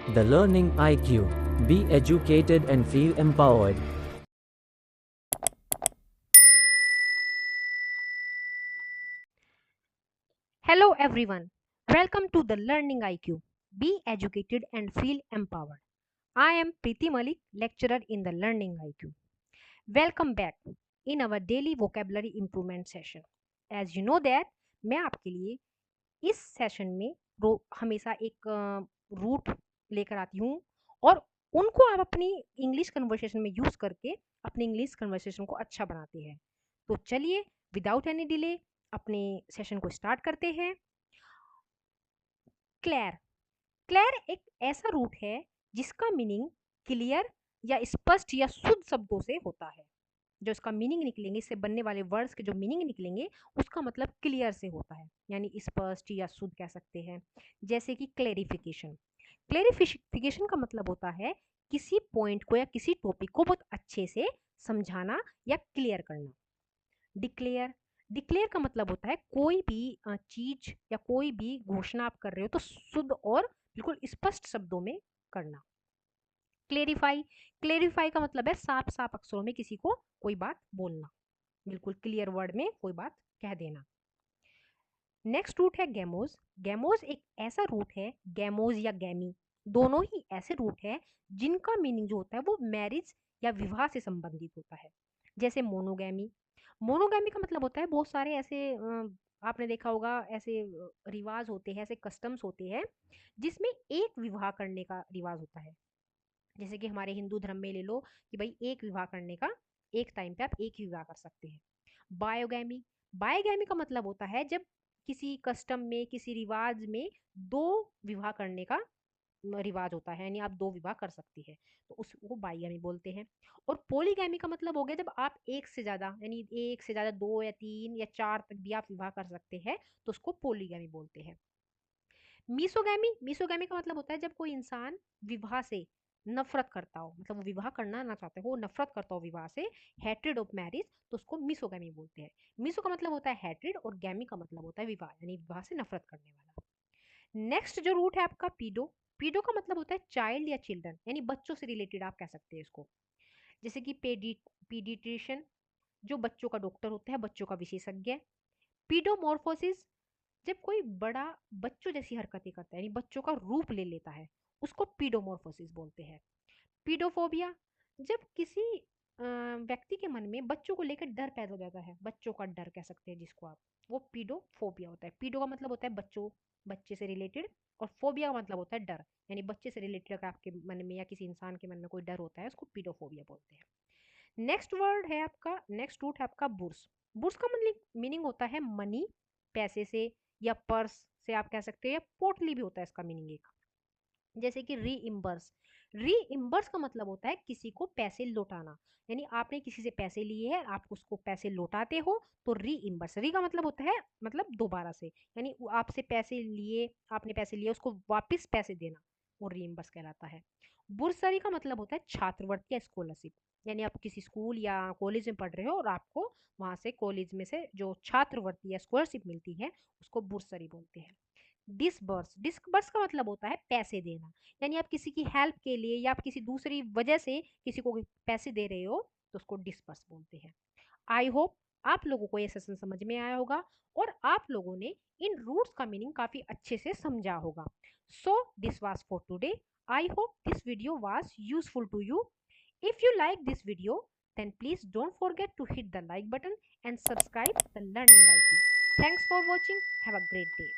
The Learning IQ. Be educated and feel empowered. Hello everyone. Welcome to the Learning IQ. Be educated and feel empowered. I am Preeti Malik, lecturer in the Learning IQ. Welcome back in our daily vocabulary improvement session. As you know that मैं आपके लिए इस session में हमेशा एक root लेकर आती हूँ और उनको आप अपनी इंग्लिश कन्वर्सेशन में यूज करके अपनी इंग्लिश कन्वर्सेशन को अच्छा बनाते हैं। तो चलिए विदाउट एनी डिले अपने सेशन को स्टार्ट करते हैं। क्लैर क्लैर एक ऐसा रूट है जिसका मीनिंग क्लियर या स्पष्ट या शुद्ध शब्दों से होता है। जो इसका मीनिंग निकलेंगे, इससे बनने वाले वर्ड्स के जो मीनिंग निकलेंगे उसका मतलब क्लियर से होता है, यानी स्पष्ट या शुद्ध कह सकते हैं। जैसे कि क्लेरिफिकेशन। क्लेरिफिकेशन का मतलब होता है किसी पॉइंट को या किसी टॉपिक को बहुत अच्छे से समझाना या क्लियर करना। डिक्लेयर डिक्लेयर का मतलब होता है कोई भी चीज या कोई भी घोषणा आप कर रहे हो तो शुद्ध और बिल्कुल स्पष्ट शब्दों में करना। क्लेरिफाई क्लेरिफाई का मतलब है साफ साफ अक्षरों में किसी को कोई बात बोलना, बिल्कुल क्लियर वर्ड में कोई बात कह देना। नेक्स्ट रूट है गैमोज। गैमोज एक ऐसा रूट है, गैमोज या गैमी दोनों ही ऐसे रूट है जिनका मीनिंग जो होता है वो मैरिज या विवाह से संबंधित होता है। जैसे मोनोगैमी। मोनोगैमी का मतलब होता है बहुत सारे ऐसे आपने देखा होगा ऐसे रिवाज होते हैं, ऐसे कस्टम्स होते हैं जिसमें एक विवाह करने का रिवाज होता है। जैसे कि हमारे हिंदू धर्म में ले लो कि भाई एक विवाह करने का, एक टाइम पे आप एक ही विवाह कर सकते हैं। बायोगैमी। बायोगैमी का मतलब होता है जब किसी कस्टम में, किसी रिवाज में दो विवाह करने का रिवाज होता है, यानी आप दो विवाह कर सकती है, तो उसको बाईगैमी बोलते हैं। और पोलीगैमी का मतलब हो गया जब आप एक से ज्यादा, यानी एक से ज्यादा दो या तीन या चार तक भी आप विवाह कर सकते हैं, तो उसको पोलीगैमी बोलते हैं। मीसोगैमी मीसोगैमी का मतलब होता है जब कोई इंसान विवाह से नफरत करता हो, मतलब वो विवाह करना ना चाहते हो, वो नफरत करता हो विवाह से, हैट्रेड ऑफ मैरिज, तो उसको मीसोगैमी बोलते हैं। मीसो का मतलब होता है हैट्रेड और गैमी का मतलब होता है विवाह, यानी विवाह से नफरत करने वाला। नेक्स्ट जो रूट है आपका पीडो। पीडो का मतलब होता है चाइल्ड या चिल्ड्रन, यानी बच्चों से रिलेटेड आप कह सकते हैं इसको। जैसे कि पीडिट्रिशियन, जो बच्चों का डॉक्टर होता है, बच्चों का विशेषज्ञ। पीडोमॉर्फोसिस, जब कोई बड़ा बच्चों जैसी हरकतें करता है, यानी बच्चों का रूप ले लेता है, उसको पीडोमॉर्फोसिस बोलते हैं। पीडोफोबिया, जब किसी व्यक्ति के मन में बच्चों को लेकर डर पैदा हो जाता है, बच्चों का डर कह सकते हैं जिसको आप, वो पीडोफोबिया होता है। पीडो का मतलब होता है बच्चों, बच्चे से रिलेटेड, और फोबिया का मतलब होता है डर, यानी बच्चे से रिलेटेड अगर आपके मन में या किसी इंसान के मन में कोई डर होता है उसको पीडोफोबिया बोलते हैं। नेक्स्ट वर्ड है आपका, नेक्स्ट रूट है आपका बुर्स। बुर्स का मतलब मीनिंग होता है मनी, पैसे से, या पर्स से आप कह सकते हो, या पोटली भी होता है इसका मीनिंग एक। जैसे कि री इम्बर्स। री इम्बर्स का मतलब होता है किसी को पैसे लौटाना, यानी आपने किसी से पैसे लिए हैं, आप उसको पैसे लौटाते हो, तो री इम्बर्स। री का मतलब होता है मतलब दोबारा से, यानी आपसे पैसे लिए, आपने पैसे लिए, उसको वापस पैसे देना, वो री इम्बर्स कहलाता है। बुर्सरी का मतलब होता है छात्रवृत्ति या स्कॉलरशिप, यानी आप किसी स्कूल या कॉलेज में पढ़ रहे हो और आपको वहां से कॉलेज में से जो छात्रवृत्ति या स्कॉलरशिप मिलती है उसको बुर्सरी बोलते हैं। डिसबर्स डिसबर्स का मतलब होता है पैसे देना, यानी आप किसी की हेल्प के लिए या आप किसी दूसरी वजह से किसी को पैसे दे रहे हो तो उसको डिसबर्स बोलते हैं। आई होप आप लोगों को ये सेशन समझ में आया होगा और आप लोगों ने इन रूट्स का मीनिंग काफी अच्छे से समझा होगा। So this was for today. I hope this video was useful to you. If you like this video, then please don't forget to hit the like button and subscribe the Learning IQ. Thanks for watching. Have a great day.